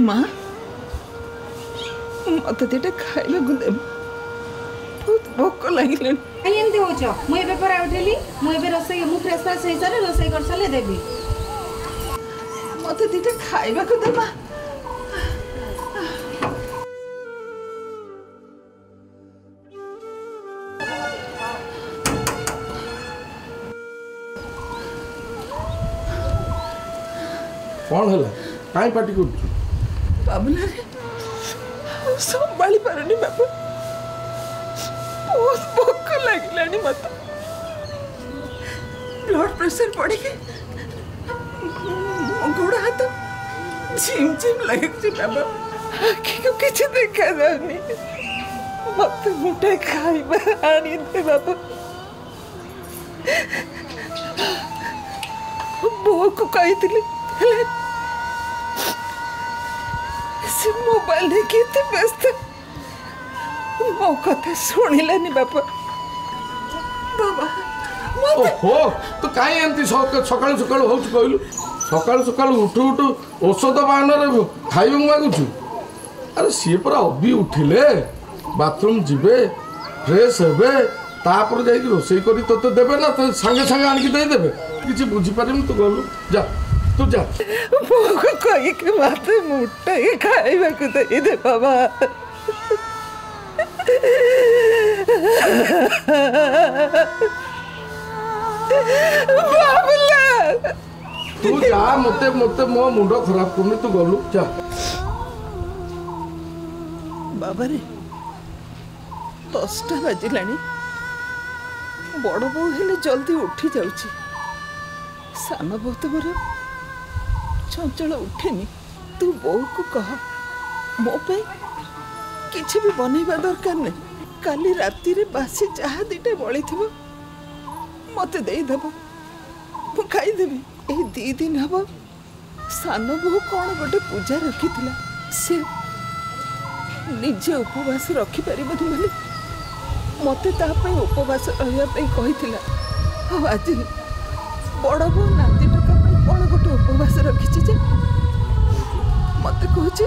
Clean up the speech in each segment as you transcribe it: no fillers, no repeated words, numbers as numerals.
माँ मत दीटा खाइबा को दे बहुत भोक लगिले कहीं एमती होछ मु एबे पर उठेली मु एबे रोसई मु फ्रेश फ्रेश हे सारे रोसई कर साले देबी मत दीटा खाइबा को दे माँ कौन है कहीं पार्टी कर बाबुला संभाली पारनी बाबा बहुत भोक लगिलानी मत ब्लड प्रेशर बढ़ी के गोड़ हाथ झिम झिम लगे बाबा आखि को किसी देखा जानी मत मुठे खाइबा आनी दे बाबा बो को कही से मोबाइल देखते व्यस्त मो कथा शुणिलानी बापा बाबा ओहो तो कहीं एमती सकाल सकाल हो कहलु सकाल सकाल उठु उठु औषध बाहन खाइबा मागुछु अरे सी पूरा अभी उठिले बाथरूम जीवे फ्रेश हेबे तापर जाई रोसई करी तोते देबे ना तो संगे संगे आनिक दे देबे किछि बुझी पारिम तू गलु जा तू जा भोग कही के माते मुट्टा ही खाइबा को दे दे बाबा बाबला तू जा मते मते मो मुंडो खराब करनी तू गलु जा बाबा रे 10टा बाजिलानी बड़ बो हेले जल्दी उठी जाउची सान बो तो मोर चंचल उठेनी तू बो को कह मो पे किछि भी बनैबा दरकार नै काली राती रे बासी चाहा दीटे बळी थिबो मते देई देबो मु खाई देबी ए 2 दिन हबो सान बो कोन गोटे पूजा रखिथिला से निजे उपवास रखि परिबनी बोली मते ता पे उपवास रहिया पे कहिथिला आज बड़ बो नाती टका पे कोन गोटे उपवास रखिछि जे मते कहछि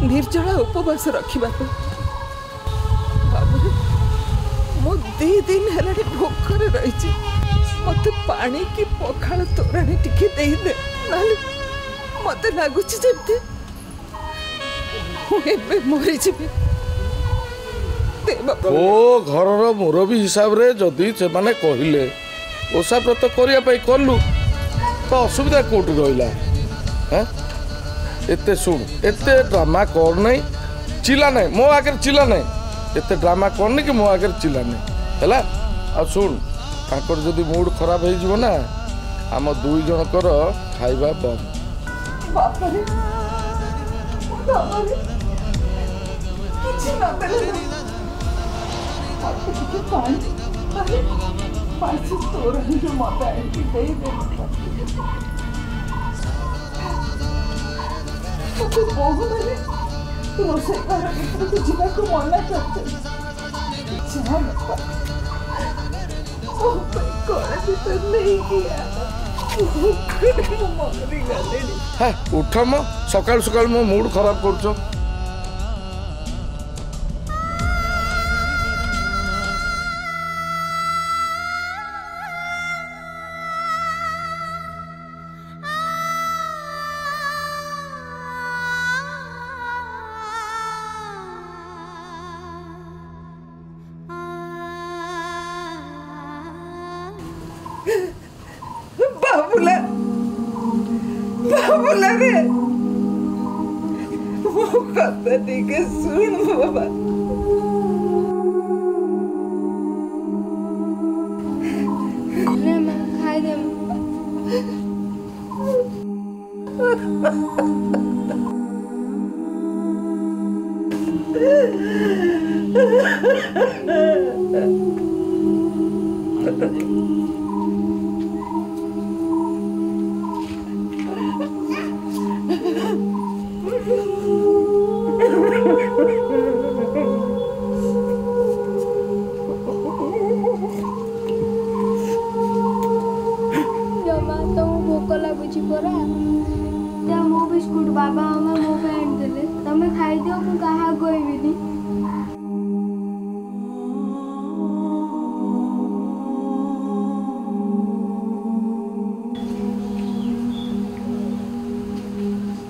निर्जला उपवास रखिबा पे बाबू रे मो 2 दिन हेलाडी भोकर रहिछि मते पानी की पखाळ तोराणी टिके देई दे नाले मते लागुछि जेते एबे मरि जिबे ओ घरर मुरबी हिसाब रे जदि से माने कहिले ओसा व्रत करिया पई करलु तो असुविधा कोठी रहिला हैं एते सुन एते ड्रामा कर नहीं चिल्ला नहीं मो आगे चिल्ला नहीं एते ड्रामा करनी कि मो आगे चिल्ला नहीं हैला आ सुन ताकर जदि मूड खराब हो जीवो ना हम 2 जनकर खाइबा बंद बाप रे किछि ना पेले पासी तोरण जो मत आई दे दे तो बहु माने रोसे घर भीतर को जीवा को मना करते जा मत ओ कोन तो नहीं किया मरी गले हां उठ म सकाल सकाल मो मूड खराब करछो बाबूला बाबूला रे वो कथा ठीक है सुन बाबा ले मैं खाई दे जमा तो भोक लगुची परा त्या मो बिस्कुट बाबा हमें मो पे खाइदियो मु कहा कहबिनी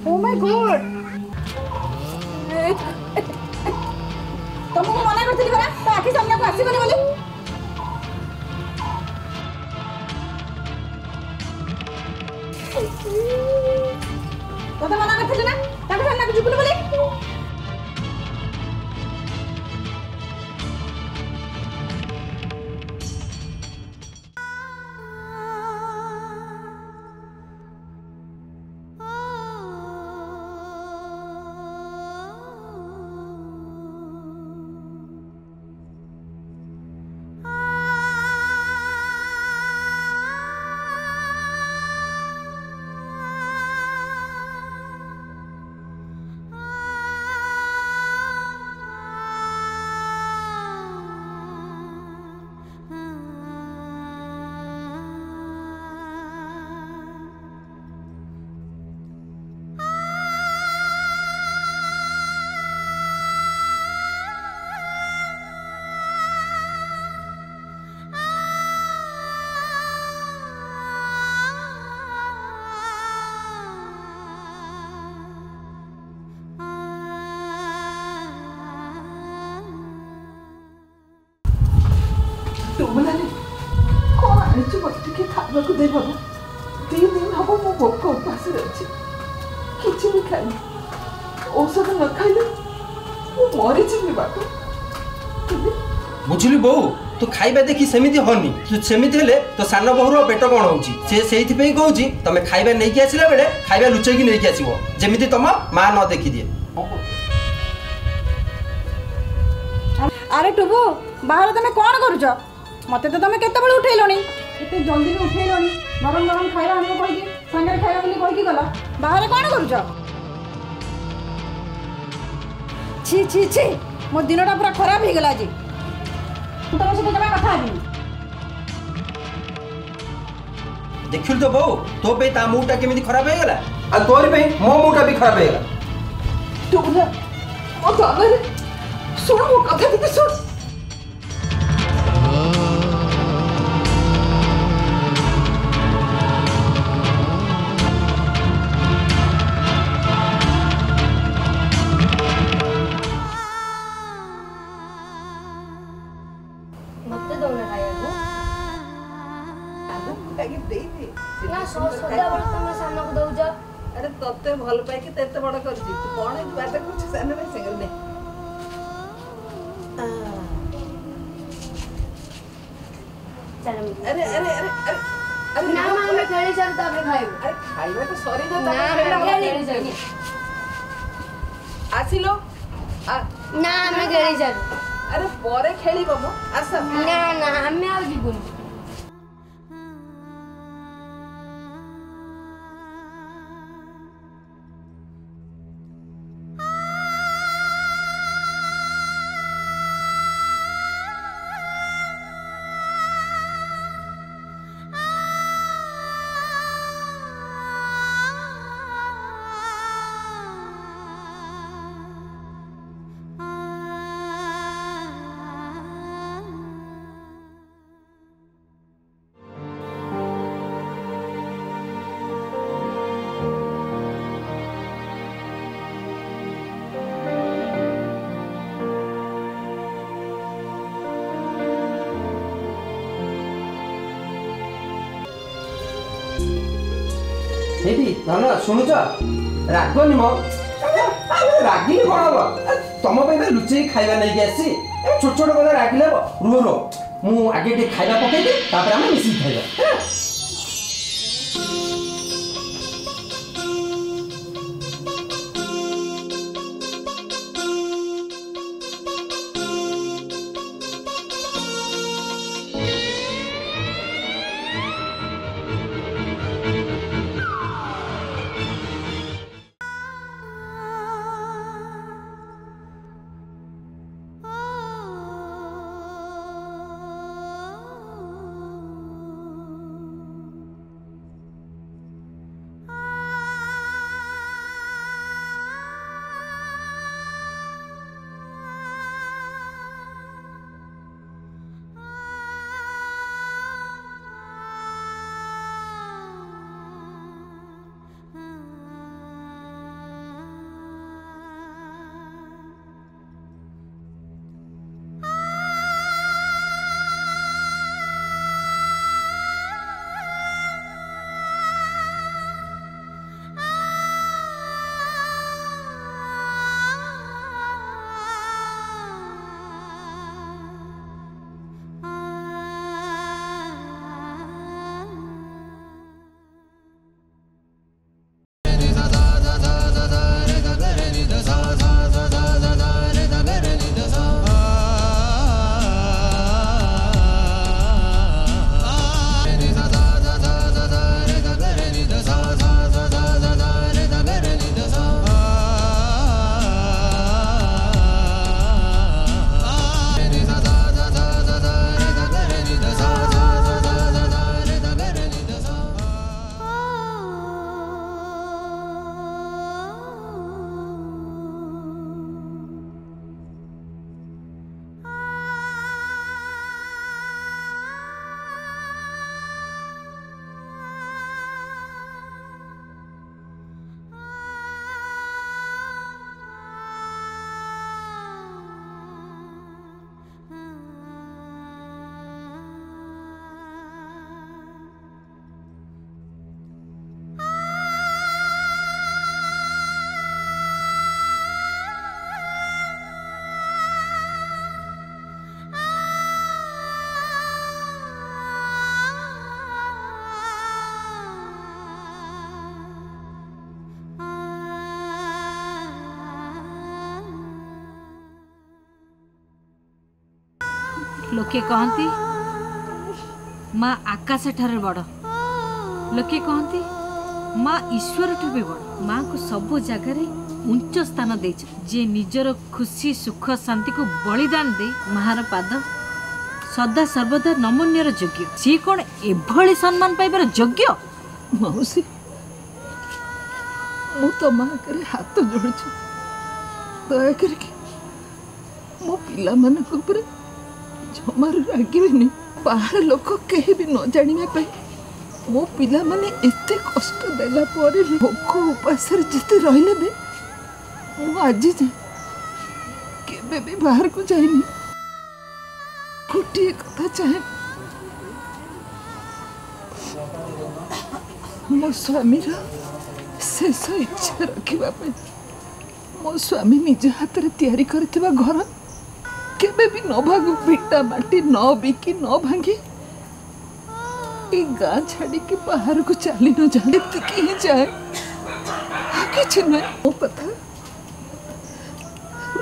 ओ माय गॉड तुमको मना करथिली बरा तो आखि सामने को आसी बोली तो मना करथिली ना ताके सामने को जुबुल बोली तुमने कौन आनिଛୁ ମୋତେ ଟିକେ ଖାଇବାକୁ ଦେ ବାବା 2 ଦିନ ହବ ମୁଁ ଭୋକ ଉପାସରେ ଅଛି କିଛି ବି ଖାଇନି ଔଷଧ ନ ଖାଇଲେ ମୁଁ ମରିଯିବି ବାବା बुझिलु बहु तू खाइबा देखी सेमिति होनी तू सेमिति हेले तो सान बहुर पेट कौन होउची से सेइथि पई कहूची तमे खाइबा नै कि आसिला बेले खाइबा लुचै कि नै कि आसीबो जेमिति तम मां न देखि दिए अरे टुबु बाहर तमे कौन करूछ मते तो तमे केते बळे उठैलोनी एते जल्दी भी उठैलोनी गरम गरम खाइबा हमको कहि कि संगे खाइबा बोली कहि कि गला बाहर कौन करूछ छी छी छी मो दिनटा पूरा खराब हो गला जी तुम से जमा कथा आबी देखिल तो बहु तो पे ता मुटा केमिति खराब हो गेला आ तोर पे मो मुटा भी खराब हो गेला तुमने ओ दादा सुन वो कथा टिके सुन मते दोने खाइबो ताकि दे दे ना सदा बड़ तुम सामने को दउजा अरे तते भल पाए कि तेते बड़ कर दी तू कोन ए बात कुछ सामने नहीं संग दे चल अरे अरे अरे अरे अरे ना ना हमें खेली चल तब खाइबो अरे खाइबा तो सॉरी दो ना खेली चल आसिलो ना हमें खेली चल अरे परे खेली बमो आसा ना ना हमें आ जीबुनी हेदी नाना सुनुच रागनी म रागिनी कौन हम तुम पे लुचे खाइबा नहीं आसी छोट छोट कथा रागिले रुह रुह मु आगे टे खाइबा पकई दे तापर हम मिसी खाइबा लोके कहती माँ आकाश ठारे बड़, लोके कहती माँ ईश्वर ठू भी बड़। माँ को सब जगार उच्च स्थान दे, जे निजर खुशी सुख शांति को बलिदान दे मार पाद सदा सर्वदा नमन्यर योग्य। सी कौन एभली सम्मान पाइबार योग्य? मौसी मु तो माँ करे हाथ जोड़ दया करके मो पिला मान जमार रागिनी। बाहर लोक कहीं भी न जानिया पाई मो पिला माने एते कष्ट देला परे भोक उपास जिते रहिले बे मु आज जाए केबे भी बाहर को जाइनी। गोटे कथा चाहे मो स्वामी शेष इच्छा रखा मो स्वामी निज हाथ में तैयारी करथिबा घर केबे भी न भागु, भिटा माटी न बिकी न भांगी ए गाँ छाड़ी के बाहर को चली न जाए ही जाए कि मो कथा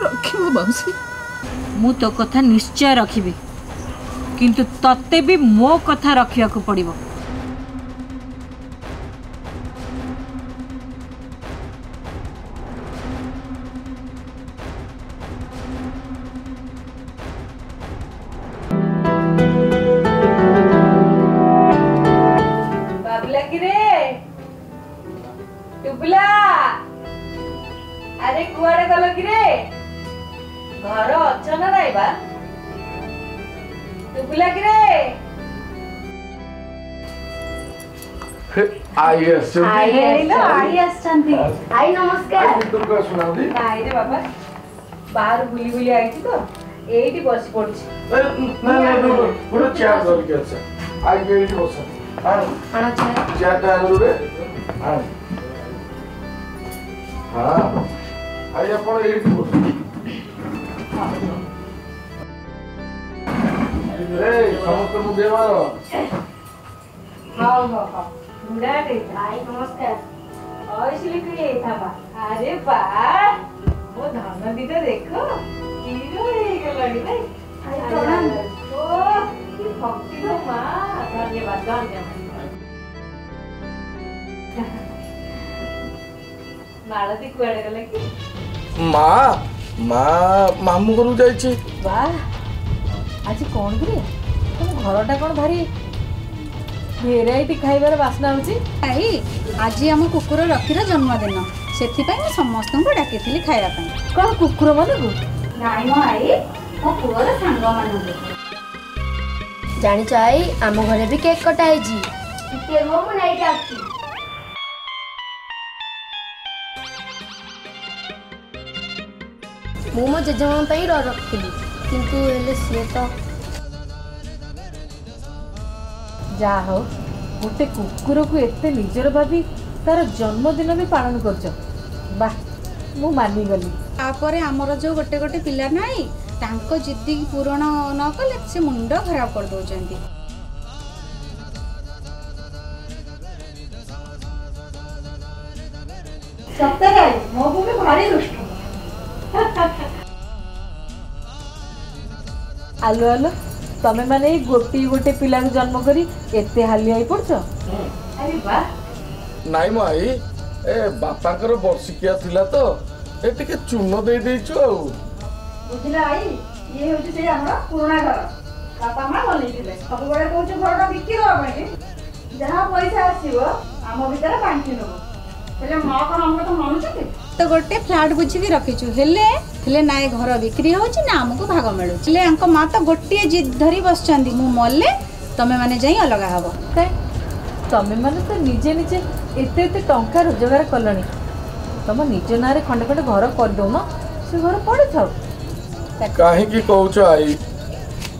रखिबो मौसी। मु तो कथा निश्चय रखिबी, किंतु तते भी मो कथा रखिया को पड़िबो। अरे कुआड़े गल कि रे घर अच्छ ना नाइबा तू बुला कि रे आई आछंती आई नमस्कार तुमको सुना दी नाइ रे बाबा बाहर बुली बुली आइछि तो एठी बस पड़छि नहीं पूरा चेयर कर के अच्छा आई के एठी बस आना चेयर टा रे हां आई अपन एठी बस ए समस्त मुझे मारो हां हां बुढ़ा रे आई नमस्कार आइसिले कि थाबा अरे बा वो धान दीदा देखो हीरो हे गलड़ी भाई आई प्रणाम ओ की भक्ति हो मां धन्यवाद मालती कुआड़े गले कि मामू घर जाइए। वाह आज कौन रे तुम घरटा कौन भारी भेराइटी खाइबार बास्ना होची आई आज आम कुकुर रखीर जन्मदिन से समस्त को डाकी खाया कौन कुकुर मान को नाई मो आई मो पुअर सांग मान जानिच आई आम घरे भी केक कटा है टे मो मु नाइट आछि मु मो जेजेमा पई रखिली किंतु हेले से तो जा हो गोटे कुकुर को एते निजर भाभी तार जन्मदिन भी पालन करछ बा मु मानी गली तापरे हमर जो गोटे गोटे पिला नाई तांको जिद्दी पूरण न कले से मुंड खराब कर दोचंती सत्य मो को भी भारी दुष्ट आलो आलो तमे माने गोटी गोटे पिला को जन्म करी एते हाली आई पड़छ अरे वाह नाई मो आई ए बापाकर वर्षिकिया थिला तो ए टिके चून दे देछु आ बुझला आई ये होची से हमरा पुराना घर बापा मां बोली दिले सब बड़े कहू घरटा बिक्री हो पई जहां पैसा आसीबो हम भीतर बांटी नबो हेले मां कोन हमके तो मानुछती तो गोटे फ्लैट बुझी रखीचु हेले नाए घर बिक्री होची ना हमको भाग मिलू हेले अंक माँ तो गोटे जिद धरी बसचंदी मु मल्ले तमे माने जाई अलगा हबो तमे माने तो निजे निजे एते एते टंका रोजगार कलणी तम निज नारे खंडे खंडे घर कर दो ना से घर पड़े थाउ काहे की कहूछ आई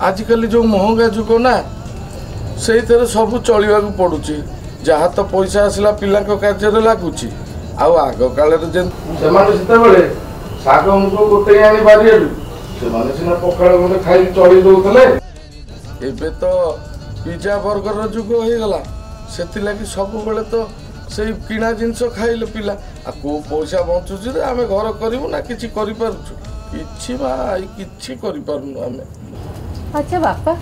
आजिकल जो महंगा जुग ना से सब चलवा पड़ुची जहाँ तो पैसा आसला पिला कार्य लगुच आग काल से शाग मुग गोटे आनी बारी से सीना पखाड़ गंडे खाई चढ़ी दौले एबे तो पिज्जा बर्गर जुग हो गला से सब बेले तो से किणा जिनस खाइले पिला आ को पैसा बचुची आम घर करूँ ना कि अच्छा बापा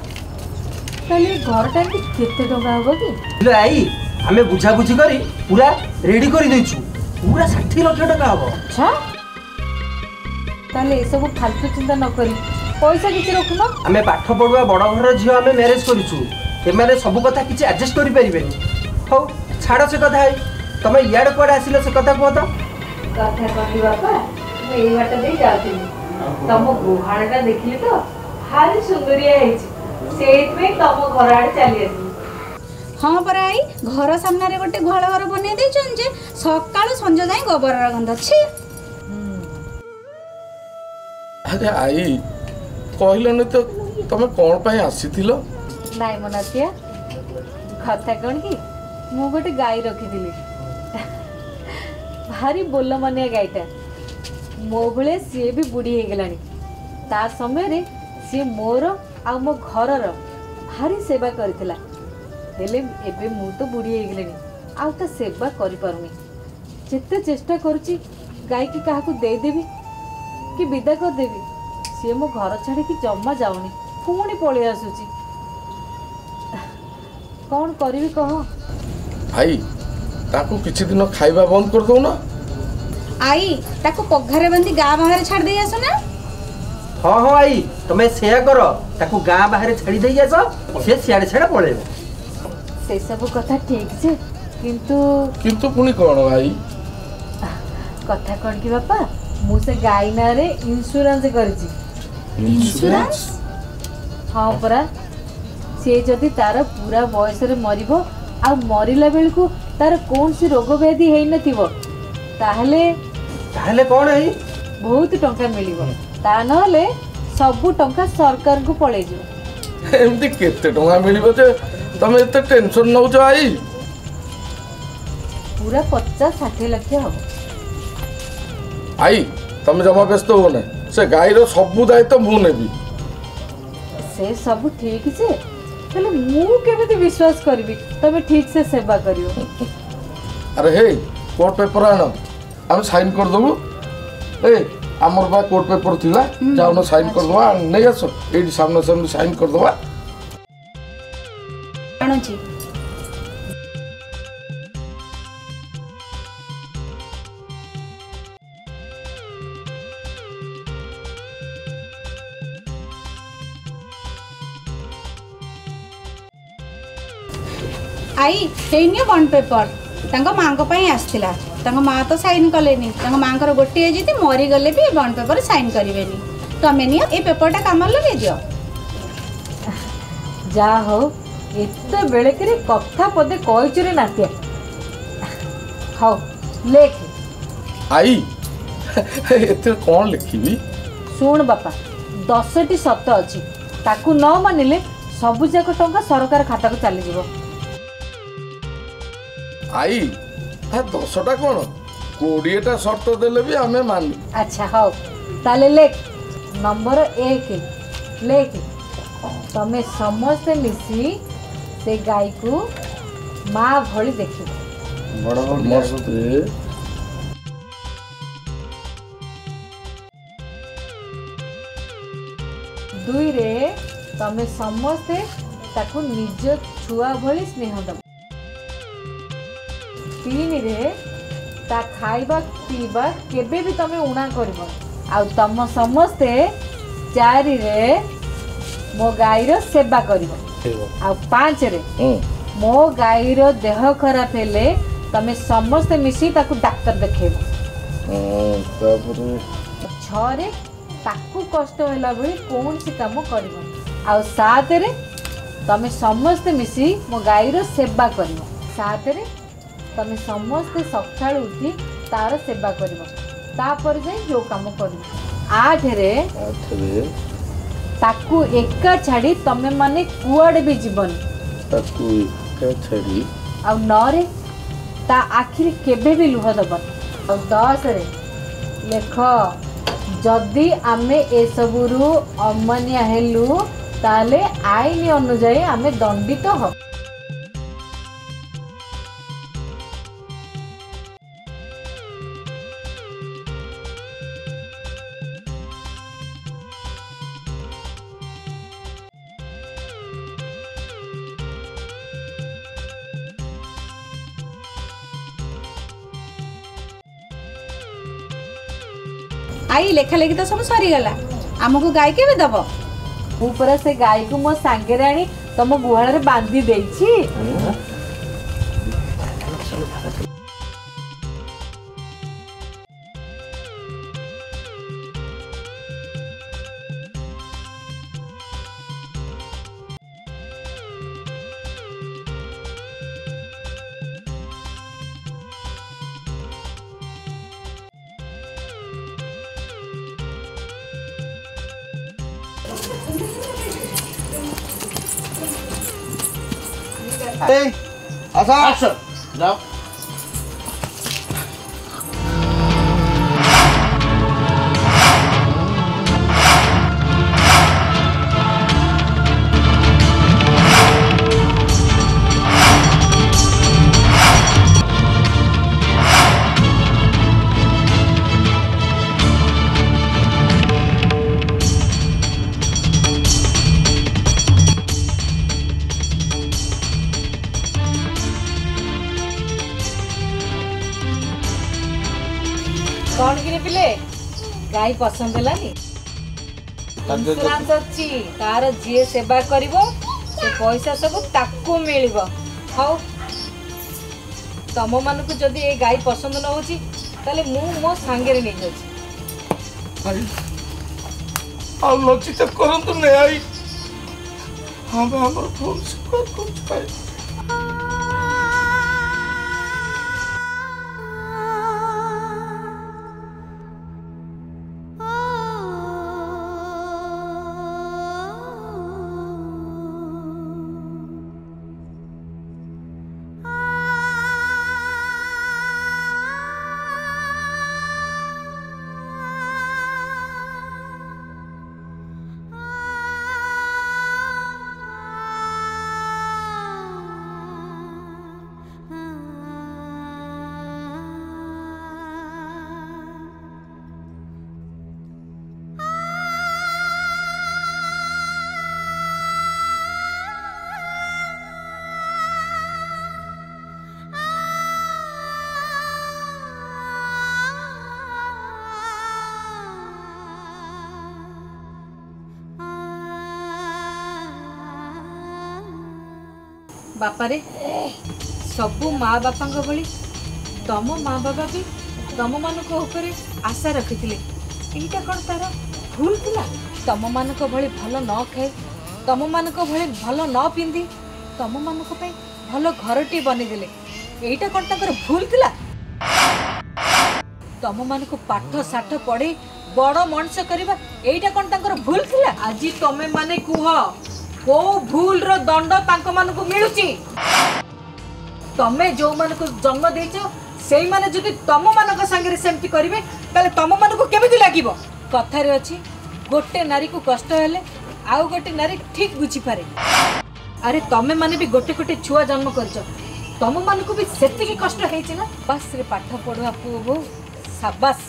ताले घरटा केते टंका हबो कि हेलो आई आमे बुझा बुझी करी पूरा रेडी करी देछु पूरा 60 लाख टका हबो। अच्छा ताले ए सब फालतू चिंता न करी पैसा किछि रखुन आमे पाठ पढुआ बड़ घर झियो आमे मैरिज करिछु एमाने सब कथा किछि एडजस्ट करि परिबेनी हो छाड़ से कथा है तमे याड कोड आसिलो से कथा को त कथा कहली बापा मैं ये बाटा दे जाउथिनी तम गुहाळटा देखिले तो भारी सुंदरिया हेछि सेत में तम घर आड़े चली आसी। हाँ परा आई घर सामने गोटे गुहाल घर बनै देछन जे सकाळु संज जाई गोबरर गंध छी। अरे आई कहलनि तो तमे कौन पाई आसीथिलो नाई मनातिया कथा कौन कि मु गोटे गाई रखी भारी बोल मानिया गाईटा मो भले सी भी बुढ़ी हो गलानी ता समय सी मोर आ मो घरर भारी सेवा करथिला हेले एबे मु तो बुढ़ी हो गलानी आ ता सेवा करि पारुनी जेते चेष्टा करूची गाई की काहाकू दे देबी कि विदा कर देबी सी मो घर छाड़ी कि जम्मा जाउनी पुणी पळि आसुची कौन करी कह आई ताकू किछि दिन खाइबा बंद कर दो ना आई ताको पघारे बंदी गाँ बाहर छाड़ दे आसो ना। हाँ हाँ आई तमे सेया करो ताकू गाँ बाहर छाड़ी दे आसो से सियाड़े छाड़े पळेबो से सब कथा ठीक से किंतु पुणी कौन आई कथा कौन कि बापा मु से गाई ना रे इंश्योरेंस करची। इंश्योरेंस हाँ परा से जदि तार पूरा बयस रे मरिबो आ मरिला बेल को तार कौन सी रोग व्याधि है नथिबो ताहले ताहले कौन है बहुत टंका मिलिबो ता नहले सबु टंका सरकार को पळे जो एमती केते टंका मिलिबो जे तमे एते टेंशन नौ जो आई पूरा 50-60 लाख हबो। आई तमे जमा व्यस्त हो ना से गाईर सबु दायित्व मु नेबी से सब ठीक से तले मु केमिति विश्वास करबी तमे ठीक से सेवा करियो। अरे हे कोर्ट पेपर आनो हम साइन कर दबु ए हमर बा कोर्ट पेपर थिला जाउनो साइन कर दवा नै आसो एडी सामने सामने साइन कर दवा आनो छी आई हेनियो बॉन्ड पेपर तांको माँ को पई आस्थिला तांको माँ तो साइन कलेनी तांको माँ को गोटे जीती मरी गले भी बॉन्ड पेपर साइन करिवेनी तमे नियो ए पेपरटा काम लगे दियो। जा हो एते बेले के कथा पदे कहचु रे नातिया हाउ लेख आई एते कोन लिखिबी सुन बापा 10टी सत अछि ताकू न मानिले सबु जाक टंका सरकार खाता को चली जीवो। आई आ 10टा कोन 20टा शर्त देले भी हमें मानी। अच्छा हाउ ताले लेख नंबर 1 लेख तमे समस्त मिसी से गाई को माँ भली देखी बड़ मस्त रे 2 रे तमे समस्ते ताकू निज छुआ भली स्नेह दब 3 रे ता खाइबा पीबा केबे भी तमे उणा करबो आ तम समस्ते 4 रे मो गाईर सेवा करबो आ 5 रे मो गाईर देह खराब हेले तमे समस्ते मिसी ताकू डॉक्टर देखेबो तापर 6 रे ताकू कष्ट होला भई कोन सी काम करबो आ 7 रे तमे समस्ते मिसी मो गाईर सेवा करबो 7 रे तमे समस्ते सकाळ उठी तार सेवा करबो तापर जाई जो काम करबो 8 रे ताकू एका छाड़ी तमे माने कुआडे भी जीवन ताकू एका छाड़ी आ 9 रे ता आखिर केबे भी लुह दबन आ 10 रे लेख जदि आमे ए सबुरु अमानिया हेलु ताले आईन अनुଯାयी आमे दंडित हो। आई लेखा लेखी तो सब सरीगला आमको गाय के दब ମୁଁ ପରା ସେ ଗାଈକୁ ମୋ ସାଙ୍ଗରେ ଆଣି ତମ ଗୁହାଳରେ ବାନ୍ଧି ଦେଇଛି। ଆସ ଯାଅ। କଣ କିରେ ପିଲେ ଗାଈ ପସନ୍ଦ ହେଲାନି? ଇନ୍ସୁରାନ୍ସ ଅଛି, ତାର ଯିଏ ସେବା କରିବ ସେ ପଇସା ସବୁ ତାକୁ ମିଳିବ। ହଉ ତମ ମାନଙ୍କୁ ଯଦି ଏ ଗାଈ ପସନ୍ଦ ନ ହଉଛି ତାହେଲେ ମୁଁ ମୋ ସାଙ୍ଗରେ ନେଇଯାଉଛି। ଆଉ ଲଚିତ କରନ୍ତୁ ନେ ଆଇ ଆମେ ଆମର ଫୋନ୍ ସ୍ୱୀକାର କରୁଛୁ ଭାଇ। ବାପାରେ ସବୁ ମା ବାପାଙ୍କ ଭଳି ତମ ମା ବାପା ବି ତମ ମାନଙ୍କ ଉପରେ ଆଶା ରଖିଥିଲେ। ଏଇଟା କ'ଣ ତାର ଭୁଲ ଥିଲା? ତମ ମାନଙ୍କ ଭଳି ଭଲ ନ ଖାଇ ତମ ମାନଙ୍କ ଭଳି ଭଲ ନ ପିନ୍ଧି ତମ ମାନଙ୍କ ପାଇଁ ଭଲ ଘରଟି ବନେଇଦେଲେ। ଏଇଟା କ'ଣ ତାଙ୍କର ଭୁଲ ଥିଲା? ତମ ମାନଙ୍କୁ ପାଠ ସାଠ ପଢ଼େଇ ବଡ଼ ମଣିଷ କରିବା ଏଇଟା କ'ଣ ତାଙ୍କର ଭୁଲ ଥିଲା? ଆଜି ତମେ ମାନେ କୁହ को भूल रो दंड तांको मानको मिलुची? तमे जो मानको जन्म देइछो सेई माने जदि तम मानको संगे सेमती करिवे ताले तम मानको केमिति लागिवो? कथा रे अछि गोटे नारी को कष्ट हेले आउ गोटे नारी ठीक बुझी पारे। अरे तमे माने भी गोटे गोटे छुआ जन्म करछो, तम मानको भी सेति की कष्ट हेछि ना? बस रे पाठ पढुआ पुओ बो शाबाश।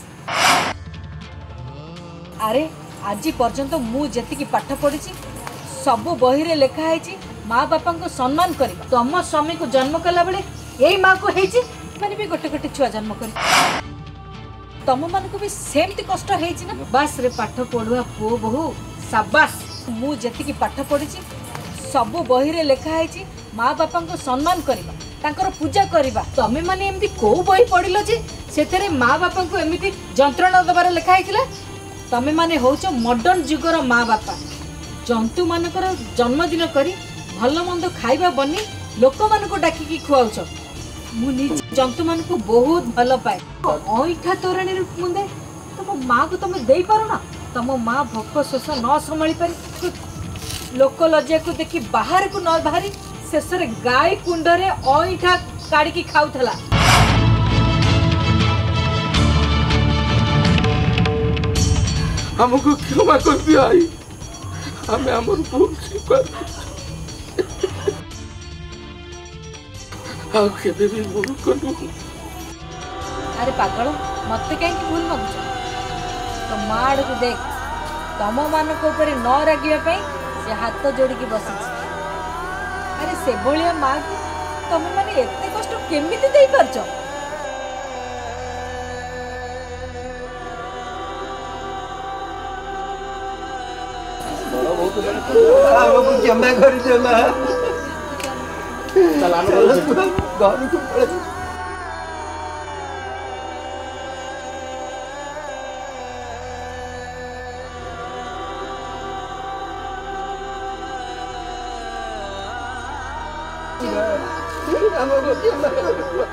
अरे आज पर्यंत मु जेति की पाठ पढिछि सब बही रे लिखा है माँ बापा को सम्मान कर। तम स्वामी को जन्म कला बेले यही माँ को है मैंने भी गोटे गोटे छुआ जन्म कर तम मान को भी सेमती कष्ट है ना? बस रे पाठ पढ़ुआ पुओ बहु शाबाश। मु जेतिकी पाठ पढ़ी सब बही रे लिखा है माँ बापा को सम्मान करवा तांकर पूजा करवा। तमे माने एमती को बही पढ़िल जे सेथरे माँ बापा को एमती जंत्रणा दबार लिखा है? तमे माने होच मॉडर्न जुगर माँ बापा। जंतु मानकर जन्मदिन करी भल मंद खाइबा बनी लोक मानको डाकिकी खुआउछ। मु निज जंतु मानको बहुत भल पाए। ओइठा तोराणी रे मुंदे तम माँ को तमे देई पारो ना? तम माँ भोक शोष न संभाली पारी लोक लज्जा को देखी बाहर को न बाहरी शेष रे गाय कुंड रे ओइठा काढ़ी की खाउथला। हमको क्षमा कर दिया आई, हमें हमर भूल स्वीकार आउ केबे भी भूल करू। अरे पागल मत कहीं भूल मागुच? तो माँ को देख तम मान न रागिबा से हाथ जोड़िकी बसी। अरे से भाया माँ को तुम मैंने एत कष्ट केमिति देई परछ? ଆମକୁ କ୍ଷମା କରିଦିଅ ମା ଘରକୁ ପଳେଇ ଆମକୁ କ୍ଷମା କରିଦିଅ